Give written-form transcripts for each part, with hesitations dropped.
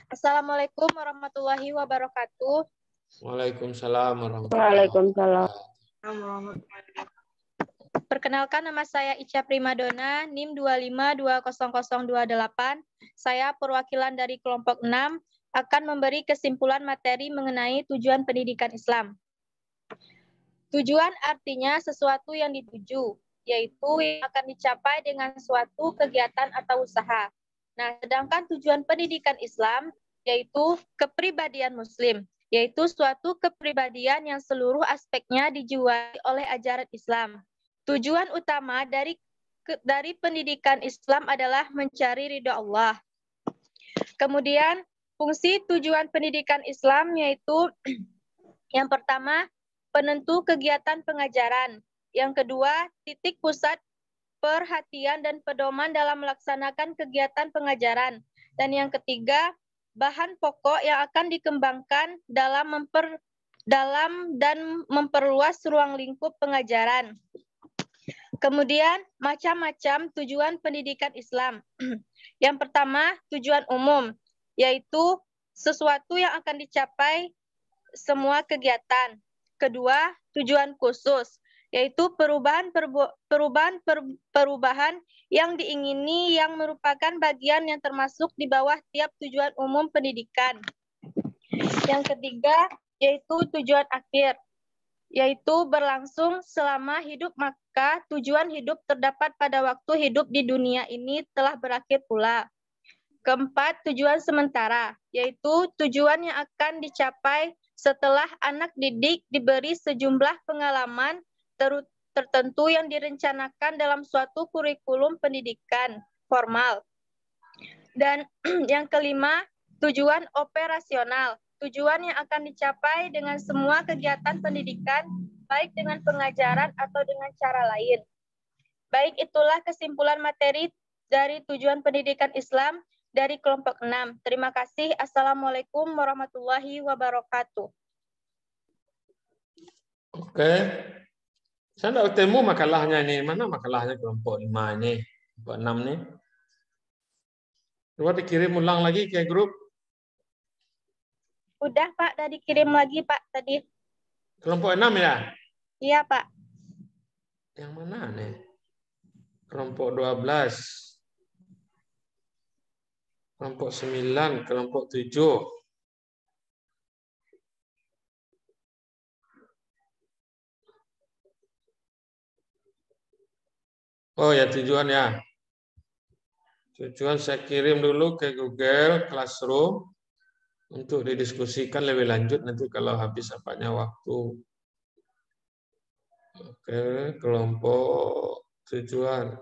Assalamualaikum warahmatullahi wabarakatuh. Waalaikumsalam warahmatullahi Waalaikumsalam. wabarakatuh. Perkenalkan, nama saya Ica Primadona, NIM 2520028. Saya perwakilan dari kelompok 6 akan memberi kesimpulan materi mengenai tujuan pendidikan Islam. Tujuan artinya sesuatu yang dituju, yaitu yang akan dicapai dengan suatu kegiatan atau usaha. Nah, sedangkan tujuan pendidikan Islam yaitu kepribadian Muslim, yaitu suatu kepribadian yang seluruh aspeknya dijiwai oleh ajaran Islam. Tujuan utama dari pendidikan Islam adalah mencari ridha Allah. Kemudian, fungsi tujuan pendidikan Islam yaitu yang pertama, penentu kegiatan pengajaran. Yang kedua, titik pusat perhatian dan pedoman dalam melaksanakan kegiatan pengajaran. Dan yang ketiga, bahan pokok yang akan dikembangkan dalam dan memperluas ruang lingkup pengajaran. Kemudian, macam-macam tujuan pendidikan Islam. Yang pertama, tujuan umum, yaitu sesuatu yang akan dicapai semua kegiatan. Kedua, tujuan khusus, yaitu perubahan yang diingini yang merupakan bagian yang termasuk di bawah tiap tujuan umum pendidikan. Yang ketiga, yaitu tujuan akhir, yaitu berlangsung selama hidup, maka tujuan hidup terdapat pada waktu hidup di dunia ini telah berakhir pula. Keempat, tujuan sementara, yaitu tujuan yang akan dicapai setelah anak didik diberi sejumlah pengalaman tertentu yang direncanakan dalam suatu kurikulum pendidikan formal. Dan yang kelima, tujuan operasional, tujuan yang akan dicapai dengan semua kegiatan pendidikan, baik dengan pengajaran atau dengan cara lain. Baik, itulah kesimpulan materi dari tujuan pendidikan Islam dari kelompok 6. Terima kasih. Assalamualaikum warahmatullahi wabarakatuh. Oke. Saya tidak ketemu makalahnya ini. Mana makalahnya kelompok 5 ini? Kelompok 6 ini. Coba dikirim ulang lagi ke grup. Udah, Pak. Udah dikirim lagi, Pak, tadi. Kelompok 6 ya? Iya, Pak. Yang mana nih? Kelompok 12. Kelompok 9, kelompok 7. Oh ya, tujuan ya. Tujuan saya kirim dulu ke Google Classroom untuk didiskusikan lebih lanjut nanti kalau habis apanya waktu. Oke, kelompok tujuan.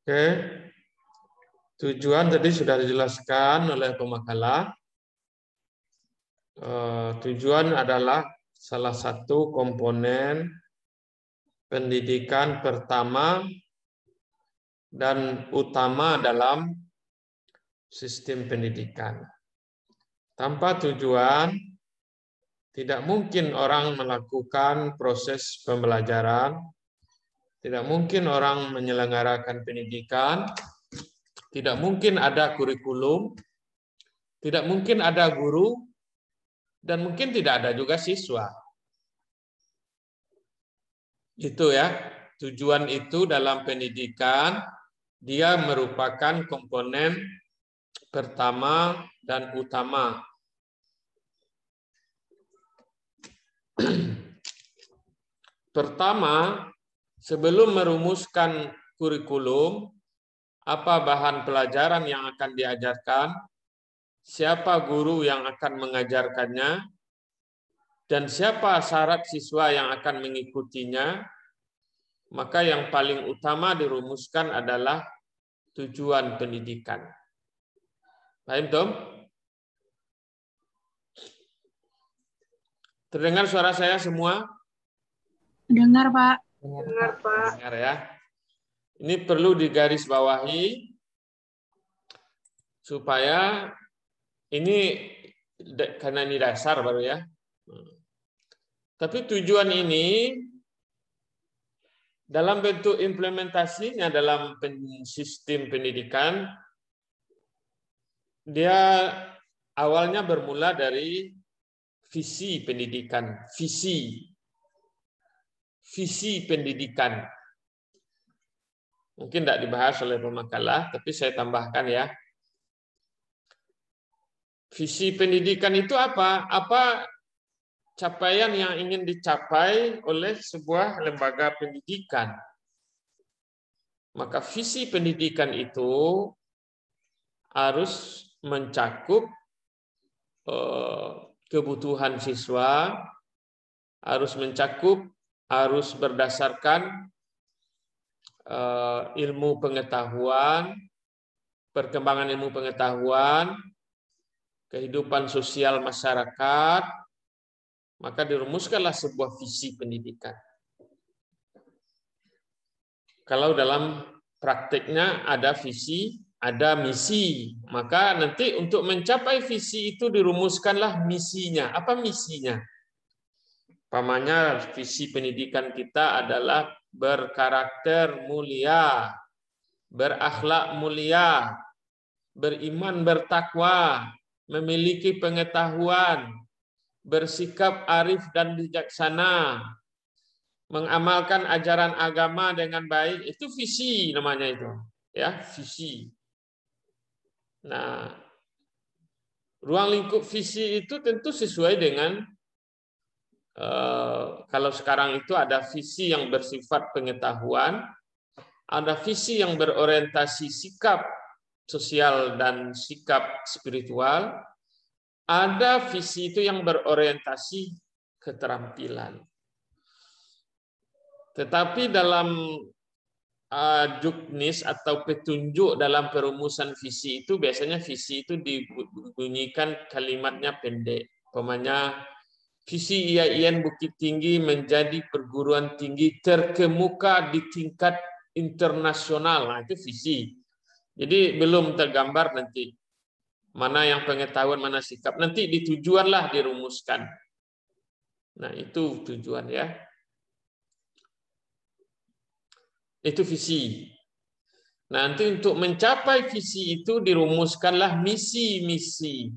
Oke. Tujuan tadi sudah dijelaskan oleh pemakalah. Tujuan adalah salah satu komponen pendidikan pertama dan utama dalam sistem pendidikan. Tanpa tujuan, tidak mungkin orang melakukan proses pembelajaran, tidak mungkin orang menyelenggarakan pendidikan, tidak mungkin ada kurikulum, tidak mungkin ada guru, dan mungkin tidak ada juga siswa. Itu ya, tujuan itu dalam pendidikan, dia merupakan komponen pertama dan utama. Pertama, sebelum merumuskan kurikulum, apa bahan pelajaran yang akan diajarkan, siapa guru yang akan mengajarkannya, dan siapa syarat siswa yang akan mengikutinya, maka yang paling utama dirumuskan adalah tujuan pendidikan. Paham, Tom? Terdengar suara saya semua? Dengar, Pak. Dengar, Pak. Dengar ya. Ini perlu digarisbawahi supaya ini karena ini dasar baru ya. Tapi tujuan ini dalam bentuk implementasinya dalam sistem pendidikan, dia awalnya bermula dari visi pendidikan, visi pendidikan. Mungkin tidak dibahas oleh pemakalah, tapi saya tambahkan ya. Visi pendidikan itu apa? Apa capaian yang ingin dicapai oleh sebuah lembaga pendidikan? Maka visi pendidikan itu harus mencakup kebutuhan siswa, harus berdasarkan ilmu pengetahuan, perkembangan ilmu pengetahuan, kehidupan sosial masyarakat, maka dirumuskanlah sebuah visi pendidikan. Kalau dalam prakteknya ada visi, ada misi, maka nanti untuk mencapai visi itu dirumuskanlah misinya. Apa misinya? Umpamanya visi pendidikan kita adalah berkarakter mulia, berakhlak mulia, beriman bertakwa, memiliki pengetahuan, bersikap arif dan bijaksana, mengamalkan ajaran agama dengan baik. Itu visi namanya itu, ya, visi. Nah, ruang lingkup visi itu tentu sesuai dengan kalau sekarang itu ada visi yang bersifat pengetahuan, ada visi yang berorientasi sikap sosial dan sikap spiritual, ada visi itu yang berorientasi keterampilan. Tetapi dalam juknis atau petunjuk dalam perumusan visi itu biasanya visi itu dibunyikan kalimatnya pendek. Umpamanya visi IAIN Bukit Tinggi menjadi perguruan tinggi terkemuka di tingkat internasional. Nah, itu visi. Jadi belum tergambar nanti mana yang pengetahuan, mana sikap. Nanti di tujuanlah dirumuskan. Nah, itu tujuan ya. Itu visi. Nanti untuk mencapai visi itu dirumuskanlah misi-misi.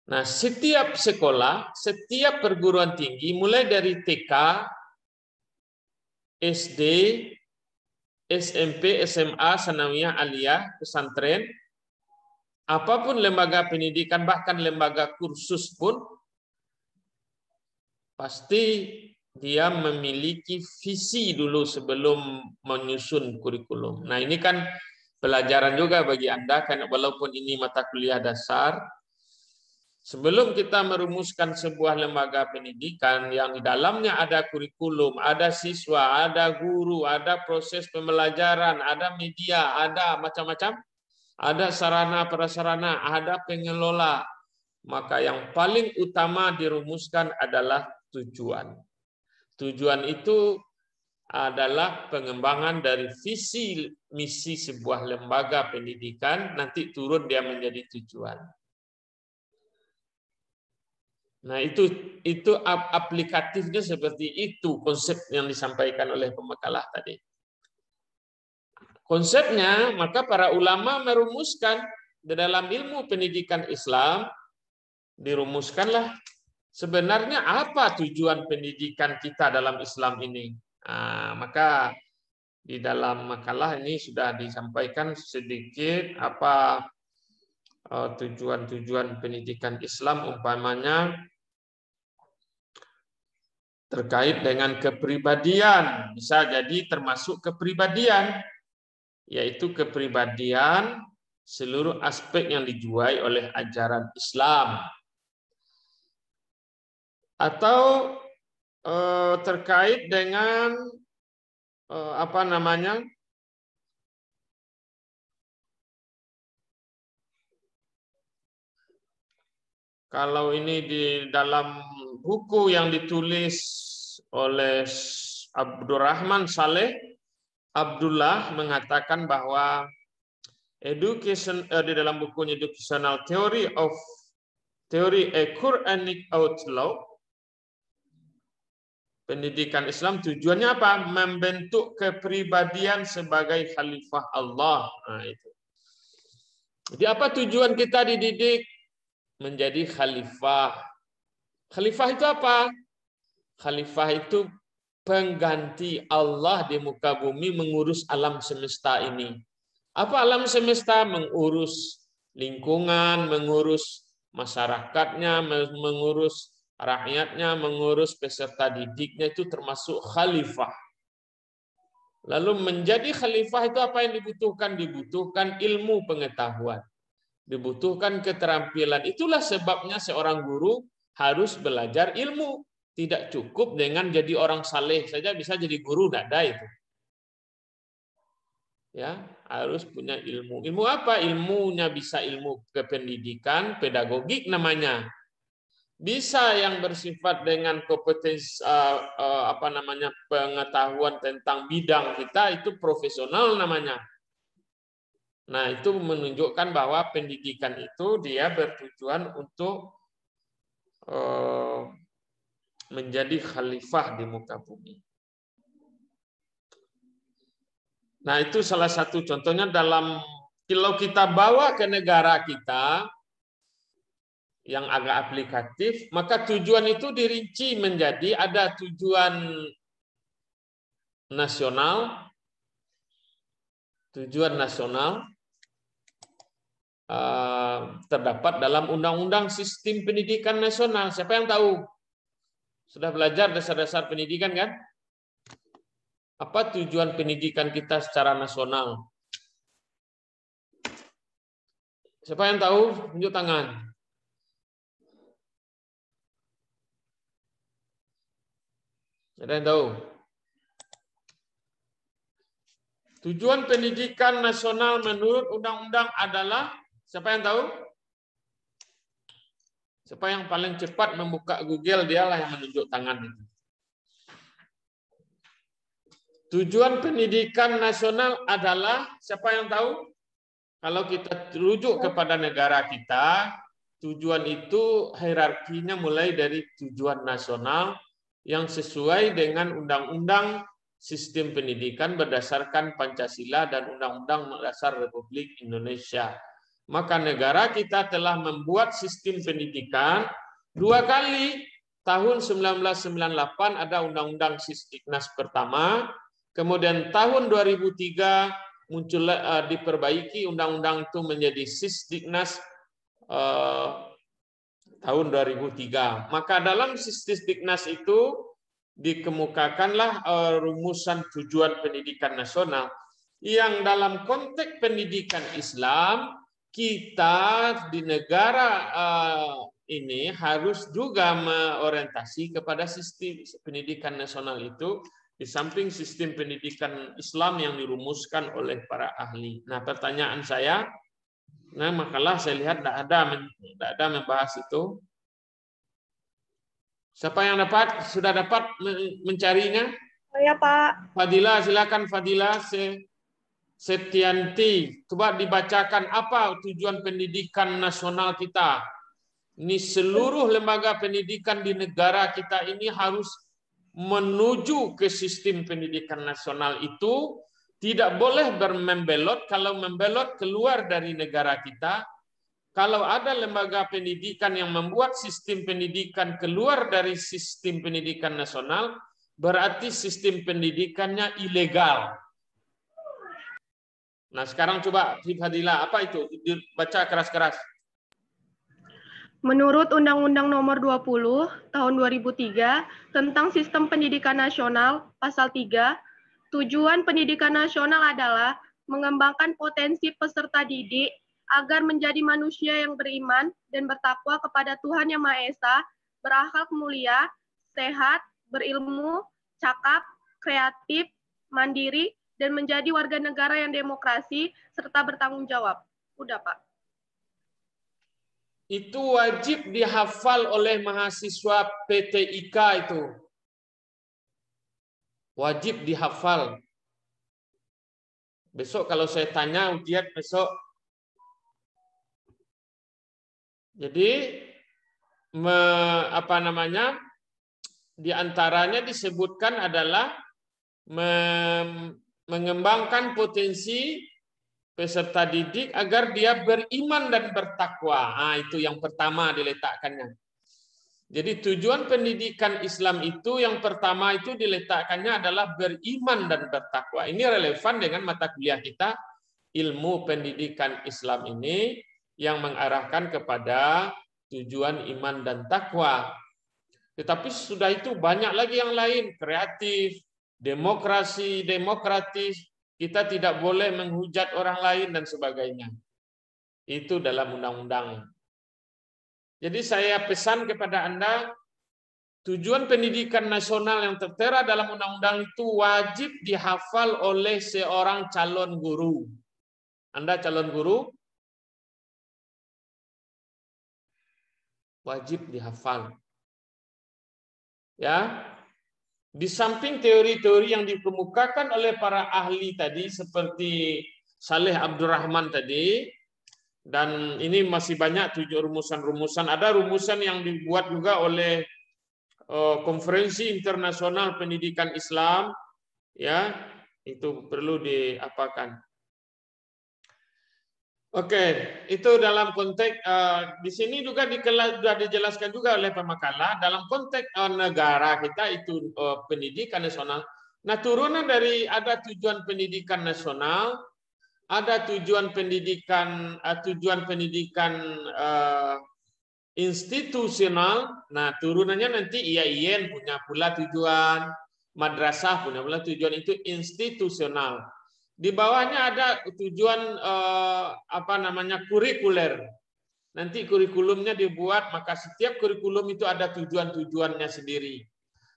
Nah, setiap sekolah, setiap perguruan tinggi, mulai dari TK, SD, SMP, SMA, sanawiyah, aliyah, pesantren, apapun lembaga pendidikan, bahkan lembaga kursus pun, pasti dia memiliki visi dulu sebelum menyusun kurikulum. Nah, ini kan pelajaran juga bagi Anda, karena walaupun ini mata kuliah dasar, sebelum kita merumuskan sebuah lembaga pendidikan yang di dalamnya ada kurikulum, ada siswa, ada guru, ada proses pembelajaran, ada media, ada macam-macam, ada sarana prasarana, ada pengelola, maka yang paling utama dirumuskan adalah tujuan. Tujuan itu adalah pengembangan dari visi misi sebuah lembaga pendidikan, nanti turun dia menjadi tujuan. Nah, itu aplikatifnya seperti itu konsep yang disampaikan oleh pemakalah tadi. Konsepnya, maka para ulama merumuskan di dalam ilmu pendidikan Islam, dirumuskanlah sebenarnya apa tujuan pendidikan kita dalam Islam ini. Nah, maka di dalam makalah ini sudah disampaikan sedikit apa tujuan-tujuan pendidikan Islam, umpamanya terkait dengan kepribadian, bisa jadi termasuk kepribadian, yaitu kepribadian seluruh aspek yang dijuai oleh ajaran Islam, atau terkait dengan apa namanya, kalau ini di dalam buku yang ditulis oleh Abdurrahman Saleh Abdullah mengatakan bahwa education di dalam bukunya Educational Theory a Quranic Outlook, Pendidikan Islam tujuannya apa? Membentuk kepribadian sebagai khalifah Allah. Nah, itu. Jadi apa tujuan kita dididik? Menjadi khalifah. Khalifah itu apa? Khalifah itu pengganti Allah di muka bumi mengurus alam semesta ini. Apa alam semesta? Mengurus lingkungan, mengurus masyarakatnya, mengurus rakyatnya, mengurus peserta didiknya, itu termasuk khalifah. Lalu menjadi khalifah itu apa yang dibutuhkan? Dibutuhkan ilmu pengetahuan. Dibutuhkan keterampilan. Itulah sebabnya seorang guru harus belajar ilmu. Tidak cukup dengan jadi orang saleh saja bisa jadi guru, tidak ada itu. Ya, harus punya ilmu. Ilmu apa? Ilmunya bisa ilmu kependidikan, pedagogik namanya. Bisa yang bersifat dengan kompetensi pengetahuan tentang bidang kita, itu profesional namanya. Nah, itu menunjukkan bahwa pendidikan itu dia bertujuan untuk menjadi khalifah di muka bumi. Nah, itu salah satu contohnya dalam kalau kita bawa ke negara kita yang agak aplikatif, maka tujuan itu dirinci menjadi ada tujuan nasional, terdapat dalam Undang-Undang Sistem Pendidikan Nasional. Siapa yang tahu? Sudah belajar dasar-dasar pendidikan kan? Apa tujuan pendidikan kita secara nasional? Siapa yang tahu? Tunjuk tangan. Ada yang tahu? Tujuan pendidikan nasional menurut undang-undang adalah, siapa yang tahu? Siapa yang paling cepat membuka Google, dialah yang menunjuk tangan itu. Tujuan pendidikan nasional adalah, siapa yang tahu? Kalau kita rujuk kepada negara kita, tujuan itu hierarkinya mulai dari tujuan nasional yang sesuai dengan Undang-Undang Sistem Pendidikan berdasarkan Pancasila dan Undang-Undang Dasar Republik Indonesia. Maka negara kita telah membuat sistem pendidikan 2 kali. Tahun 1998 ada Undang-Undang Sisdiknas pertama, kemudian tahun 2003 muncul diperbaiki undang-undang itu menjadi Sisdiknas tahun 2003. Maka dalam Sisdiknas itu dikemukakanlah rumusan tujuan pendidikan nasional yang dalam konteks pendidikan Islam kita di negara ini harus juga mengorientasi kepada sistem pendidikan nasional itu di samping sistem pendidikan Islam yang dirumuskan oleh para ahli. Nah, pertanyaan saya, nah makalah saya lihat tidak ada membahas itu. Siapa yang sudah dapat mencarinya? Saya, Pak. Fadila, silakan Fadila Setianti. Coba dibacakan apa tujuan pendidikan nasional kita. Ini seluruh lembaga pendidikan di negara kita ini harus menuju ke sistem pendidikan nasional itu. Tidak boleh membelot. Kalau membelot keluar dari negara kita. Kalau ada lembaga pendidikan yang membuat sistem pendidikan keluar dari sistem pendidikan nasional, berarti sistem pendidikannya ilegal. Nah, sekarang coba Fadila, apa itu? Baca keras-keras. Menurut Undang-Undang Nomor 20 Tahun 2003 tentang Sistem Pendidikan Nasional, Pasal 3, tujuan pendidikan nasional adalah mengembangkan potensi peserta didik agar menjadi manusia yang beriman dan bertakwa kepada Tuhan Yang Maha Esa, berakhlak mulia, sehat, berilmu, cakap, kreatif, mandiri, dan menjadi warga negara yang demokrasi serta bertanggung jawab. Udah, Pak. Itu wajib dihafal oleh mahasiswa PTIK itu. Wajib dihafal. Besok kalau saya tanya ujian besok. Jadi Di antaranya disebutkan adalah mengembangkan potensi peserta didik agar dia beriman dan bertakwa. Itu yang pertama diletakkannya. Jadi tujuan pendidikan Islam itu yang pertama itu diletakkannya adalah beriman dan bertakwa. Ini relevan dengan mata kuliah kita, ilmu pendidikan Islam ini yang mengarahkan kepada tujuan iman dan takwa. Tetapi sudah itu banyak lagi yang lain, kreatif, demokrasi, demokratis, kita tidak boleh menghujat orang lain dan sebagainya. Itu dalam undang-undang. Jadi saya pesan kepada Anda, tujuan pendidikan nasional yang tertera dalam undang-undang itu wajib dihafal oleh seorang calon guru. Anda calon guru, wajib dihafal. Ya, di samping teori-teori yang dikemukakan oleh para ahli tadi seperti Saleh Abdurrahman tadi, dan ini masih banyak rumusan-rumusan. Ada rumusan yang dibuat juga oleh Konferensi Internasional Pendidikan Islam, ya, itu perlu diapakan. Oke, itu dalam konteks di sini juga sudah dijelaskan juga oleh pemakalah dalam konteks negara kita itu pendidikan nasional. Nah, turunan dari ada tujuan pendidikan nasional, ada tujuan pendidikan institusional. Nah, turunannya nanti IAIN punya pula tujuan, madrasah punya pula tujuan, itu institusional. Di bawahnya ada tujuan kurikuler. Nanti kurikulumnya dibuat, maka setiap kurikulum itu ada tujuan-tujuannya sendiri.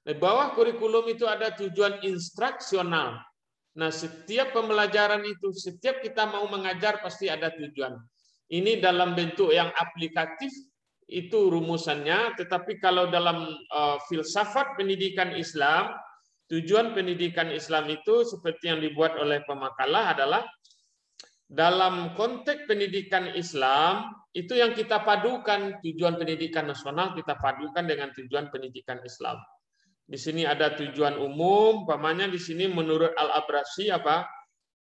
Di bawah kurikulum itu ada tujuan instruksional. Nah, setiap pembelajaran itu, setiap kita mau mengajar pasti ada tujuan. Ini dalam bentuk yang aplikatif, itu rumusannya. Tetapi kalau dalam filsafat pendidikan Islam, tujuan pendidikan Islam itu seperti yang dibuat oleh pemakalah adalah dalam konteks pendidikan Islam itu yang kita padukan, tujuan pendidikan nasional kita padukan dengan tujuan pendidikan Islam. Di sini ada tujuan umum, umpamanya di sini menurut Al-Abrasi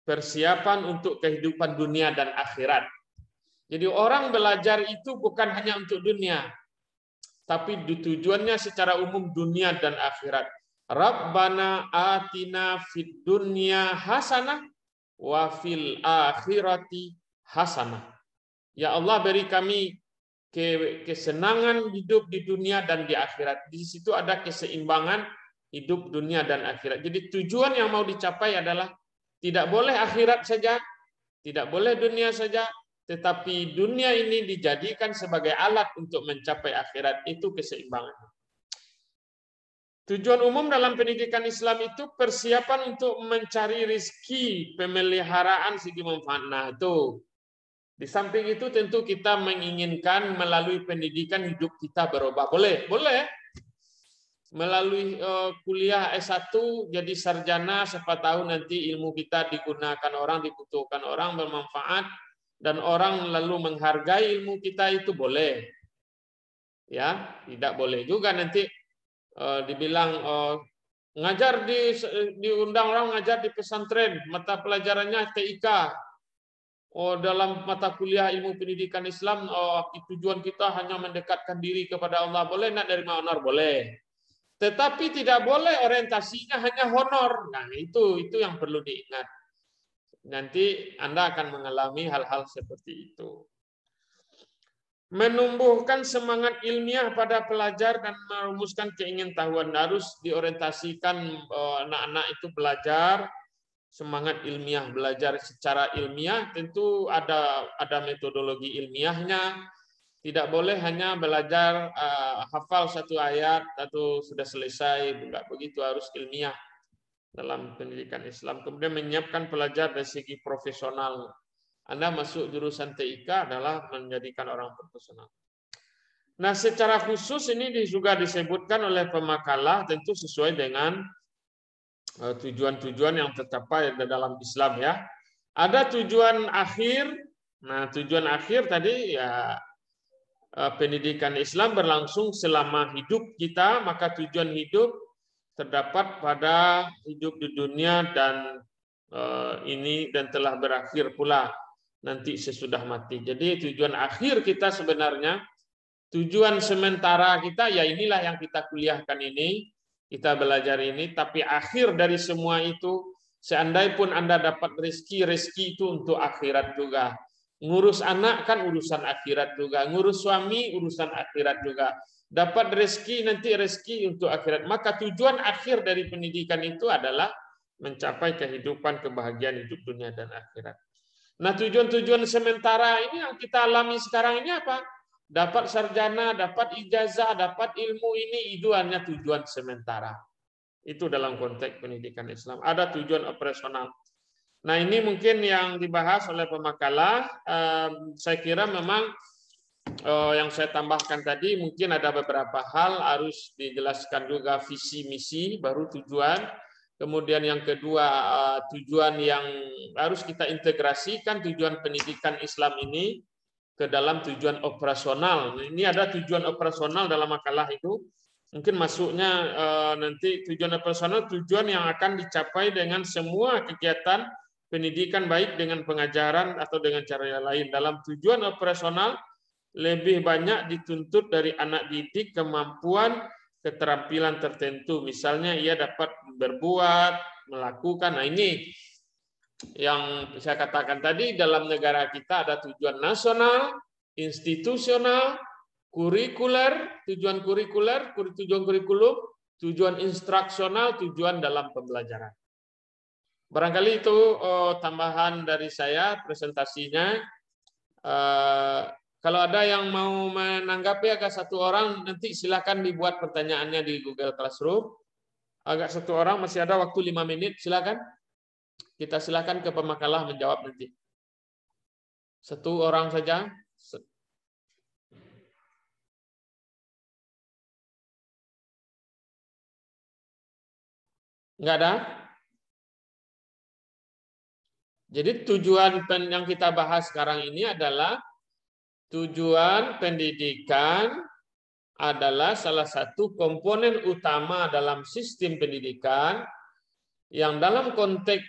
persiapan untuk kehidupan dunia dan akhirat. Jadi orang belajar itu bukan hanya untuk dunia, tapi tujuannya secara umum dunia dan akhirat. Rabbana atina fid dunya hasanah wa fil akhirati hasanah. Ya Allah, beri kami kesenangan hidup di dunia dan di akhirat. Di situ ada keseimbangan hidup dunia dan akhirat. Jadi tujuan yang mau dicapai adalah tidak boleh akhirat saja, tidak boleh dunia saja, tetapi dunia ini dijadikan sebagai alat untuk mencapai akhirat. Itu keseimbangan. Tujuan umum dalam pendidikan Islam itu persiapan untuk mencari rezeki, pemeliharaan segi manfaat. Nah, itu. Di samping itu tentu kita menginginkan melalui pendidikan hidup kita berubah. Boleh, boleh. Melalui kuliah S1 jadi sarjana, siapa tahu nanti ilmu kita digunakan orang, dibutuhkan orang, bermanfaat, dan orang lalu menghargai ilmu kita, itu boleh. Ya, tidak boleh juga nanti dibilang ngajar diundang orang ngajar di pesantren, mata pelajarannya TIK. Dalam mata kuliah ilmu pendidikan Islam, tujuan kita hanya mendekatkan diri kepada Allah. Boleh nak dari honor? Boleh. Tetapi tidak boleh orientasinya hanya honor. Nah, itu yang perlu diingat. Nanti Anda akan mengalami hal-hal seperti itu. Menumbuhkan semangat ilmiah pada pelajar dan merumuskan keingintahuan. Harus diorientasikan anak-anak itu belajar semangat ilmiah, belajar secara ilmiah. Tentu ada metodologi ilmiahnya. Tidak boleh hanya belajar hafal satu ayat atau sudah selesai, enggak begitu, harus ilmiah dalam pendidikan Islam. Kemudian menyiapkan pelajar dari segi profesional. Anda masuk jurusan TIK adalah menjadikan orang profesional. Nah, secara khusus ini juga disebutkan oleh pemakalah, tentu sesuai dengan tujuan-tujuan yang tercapai dalam Islam, ya. Ada tujuan akhir. Nah, tujuan akhir tadi ya pendidikan Islam berlangsung selama hidup kita, maka tujuan hidup terdapat pada hidup di dunia dan ini dan telah berakhir pula nanti sesudah mati. Jadi tujuan akhir kita sebenarnya, tujuan sementara kita ya inilah yang kita kuliahkan ini, kita belajar ini, tapi akhir dari semua itu, seandainya pun Anda dapat rezeki itu untuk akhirat juga. Ngurus anak kan urusan akhirat juga, ngurus suami urusan akhirat juga. Dapat rezeki nanti rezeki untuk akhirat. Maka tujuan akhir dari pendidikan itu adalah mencapai kehidupan kebahagiaan hidup dunia dan akhirat. Nah, tujuan-tujuan sementara ini yang kita alami sekarang ini apa? Dapat sarjana, dapat ijazah, dapat ilmu ini itu hanya tujuan sementara. Itu dalam konteks pendidikan Islam. Ada tujuan operasional. Nah, ini mungkin yang dibahas oleh pemakalah. Saya kira memang yang saya tambahkan tadi mungkin ada beberapa hal harus dijelaskan juga visi misi, baru tujuan. Kemudian yang kedua tujuan yang harus kita integrasikan tujuan pendidikan Islam ini ke dalam tujuan operasional. Ini ada tujuan operasional dalam makalah itu. Mungkin masuknya nanti tujuan operasional tujuan yang akan dicapai dengan semua kegiatan pendidikan baik dengan pengajaran atau dengan cara yang lain. Dalam tujuan operasional lebih banyak dituntut dari anak didik kemampuan keterampilan tertentu. Misalnya ia dapat berbuat, melakukan. Nah ini yang saya katakan tadi, dalam negara kita ada tujuan nasional, institusional, kurikuler, tujuan kurikulum, tujuan instruksional, tujuan dalam pembelajaran. Barangkali itu tambahan dari saya presentasinya. Kalau ada yang mau menanggapi agak satu orang, nanti silakan dibuat pertanyaannya di Google Classroom. Agak satu orang, masih ada waktu 5 menit, silakan. Kita silakan ke pemakalah menjawab nanti. Satu orang saja. Enggak ada? Jadi tujuan yang kita bahas sekarang ini adalah tujuan pendidikan adalah salah satu komponen utama dalam sistem pendidikan yang dalam konteks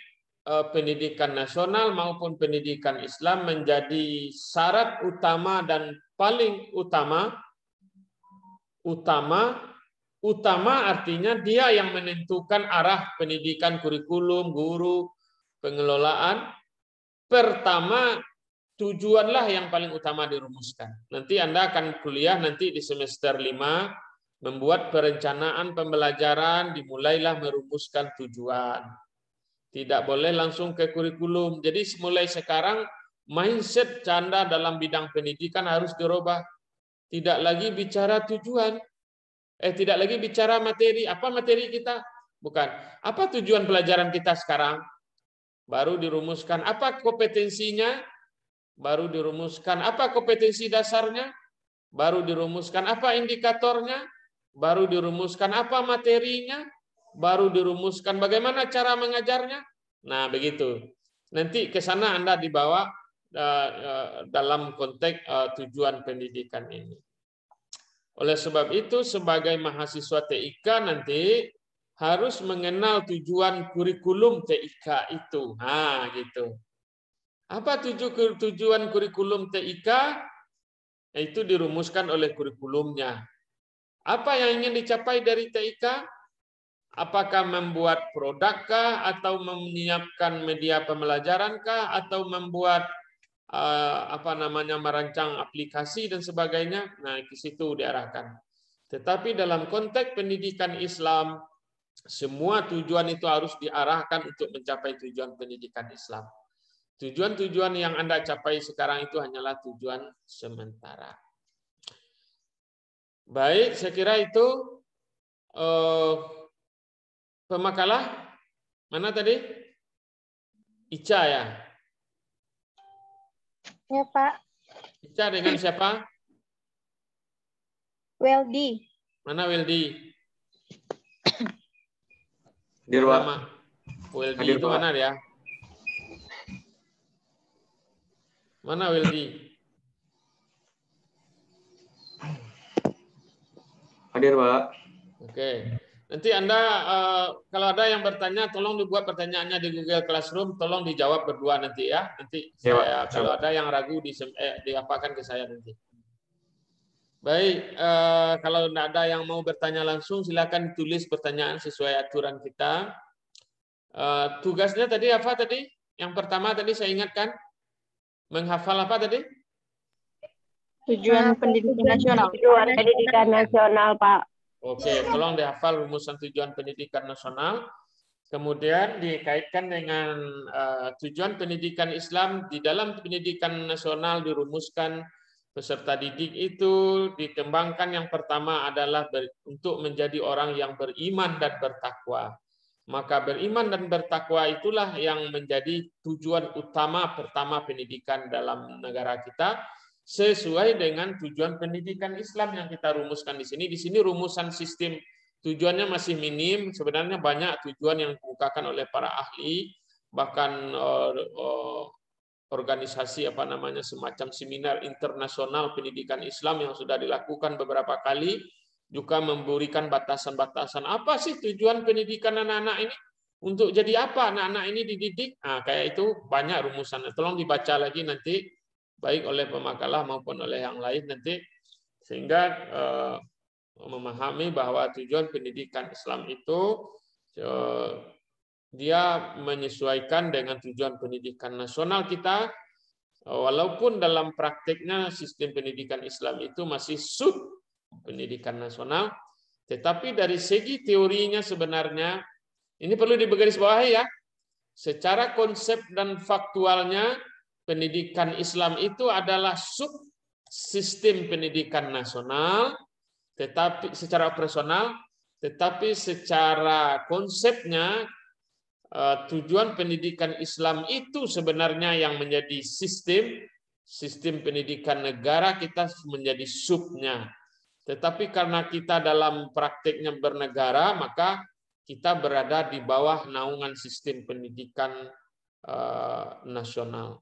pendidikan nasional maupun pendidikan Islam menjadi syarat utama dan paling utama artinya dia yang menentukan arah pendidikan, kurikulum, guru, pengelolaan. Pertama, tujuanlah yang paling utama dirumuskan. Nanti Anda akan kuliah nanti di semester 5, membuat perencanaan pembelajaran, dimulailah merumuskan tujuan. Tidak boleh langsung ke kurikulum. Jadi mulai sekarang, mindset Anda dalam bidang pendidikan harus dirubah. Tidak lagi bicara tujuan. Tidak lagi bicara materi. Apa materi kita? Bukan. Apa tujuan pelajaran kita sekarang? Baru dirumuskan. Apa kompetensinya? Baru dirumuskan. Apa kompetensi dasarnya? Baru dirumuskan. Apa indikatornya? Baru dirumuskan. Apa materinya? Baru dirumuskan. Bagaimana cara mengajarnya? Nah, begitu. Nanti ke sana Anda dibawa dalam konteks tujuan pendidikan ini. Oleh sebab itu, sebagai mahasiswa TIK nanti harus mengenal tujuan kurikulum TIK itu. Nah, gitu. Apa tujuan kurikulum TIK? Itu dirumuskan oleh kurikulumnya. Apa yang ingin dicapai dari TIK? Apakah membuat produkkah, atau menyiapkan media pembelajarankah, atau membuat merancang aplikasi dan sebagainya? Nah, ke situ diarahkan. Tetapi dalam konteks pendidikan Islam, semua tujuan itu harus diarahkan untuk mencapai tujuan pendidikan Islam. Tujuan-tujuan yang Anda capai sekarang itu hanyalah tujuan sementara. Baik, saya kira itu pemakalah. Mana tadi? Ica ya? Ya, Pak. Ica dengan siapa? Weldy. Mana Weldy? Hadir, Pak. Weldy Hadir, itu Pak. mana ya? Mana Weldy? Hadir, Pak. Oke. Nanti Anda kalau ada yang bertanya, tolong dibuat pertanyaannya di Google Classroom, tolong dijawab berdua nanti ya. Nanti saya kalau ada yang ragu diapakan ke saya nanti. Baik, kalau tidak ada yang mau bertanya langsung, silakan tulis pertanyaan sesuai aturan kita. Tugasnya tadi apa tadi? Yang pertama tadi saya ingatkan, menghafal apa tadi? Tujuan pendidikan nasional. Tujuan pendidikan nasional, Pak. Oke, tolong dihafal rumusan tujuan pendidikan nasional. Kemudian dikaitkan dengan tujuan pendidikan Islam. Di dalam pendidikan nasional dirumuskan peserta didik itu dikembangkan. Yang pertama adalah untuk menjadi orang yang beriman dan bertakwa. Maka beriman dan bertakwa itulah yang menjadi tujuan utama pertama pendidikan dalam negara kita, sesuai dengan tujuan pendidikan Islam yang kita rumuskan di sini. Di sini rumusan sistem tujuannya masih minim. Sebenarnya banyak tujuan yang dikemukakan oleh para ahli, bahkan organisasi semacam seminar internasional pendidikan Islam yang sudah dilakukan beberapa kali juga memberikan batasan-batasan. Apa sih tujuan pendidikan anak-anak ini? Untuk jadi apa anak-anak ini dididik? Nah, kayak itu banyak rumusannya. Tolong dibaca lagi nanti, baik oleh pemakalah maupun oleh yang lain nanti, sehingga memahami bahwa tujuan pendidikan Islam itu dia menyesuaikan dengan tujuan pendidikan nasional kita, walaupun dalam prakteknya sistem pendidikan Islam itu masih sub pendidikan nasional, tetapi dari segi teorinya sebenarnya ini perlu digarisbawahi ya, secara konsep dan faktualnya pendidikan Islam itu adalah sub sistem pendidikan nasional, tetapi secara operasional, tetapi secara konsepnya tujuan pendidikan Islam itu sebenarnya yang menjadi sistem pendidikan negara kita menjadi subnya. Tetapi karena kita dalam prakteknya bernegara, maka kita berada di bawah naungan sistem pendidikan nasional.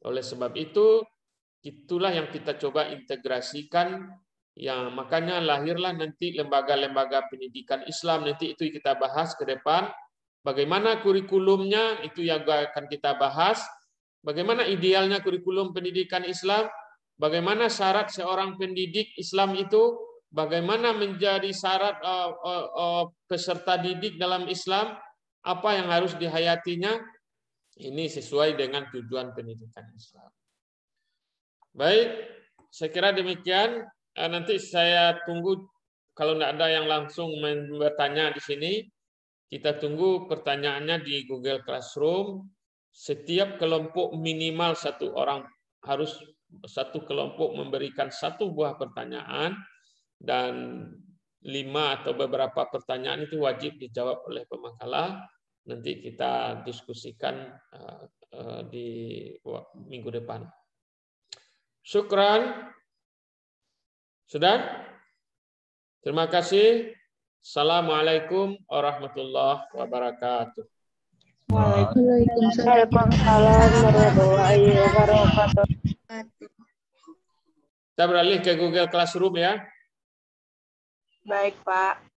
Oleh sebab itu, itulah yang kita coba integrasikan, yang makanya lahirlah nanti lembaga-lembaga pendidikan Islam. Nanti itu kita bahas ke depan. Bagaimana kurikulumnya, itu yang akan kita bahas. Bagaimana idealnya kurikulum pendidikan Islam, bagaimana syarat seorang pendidik Islam itu, bagaimana menjadi syarat peserta didik dalam Islam, apa yang harus dihayatinya, ini sesuai dengan tujuan pendidikan Islam. Baik, saya kira demikian. Nanti saya tunggu, kalau tidak ada yang langsung bertanya di sini, kita tunggu pertanyaannya di Google Classroom. Setiap kelompok minimal satu orang, harus satu kelompok memberikan satu buah pertanyaan, dan 5 atau beberapa pertanyaan itu wajib dijawab oleh pemakalah. Nanti kita diskusikan di minggu depan. Syukran. Sudah? Terima kasih. Assalamualaikum warahmatullahi wabarakatuh. Waalaikumsalam warahmatullahi wabarakatuh. Kita beralih ke Google Classroom ya. Baik, Pak.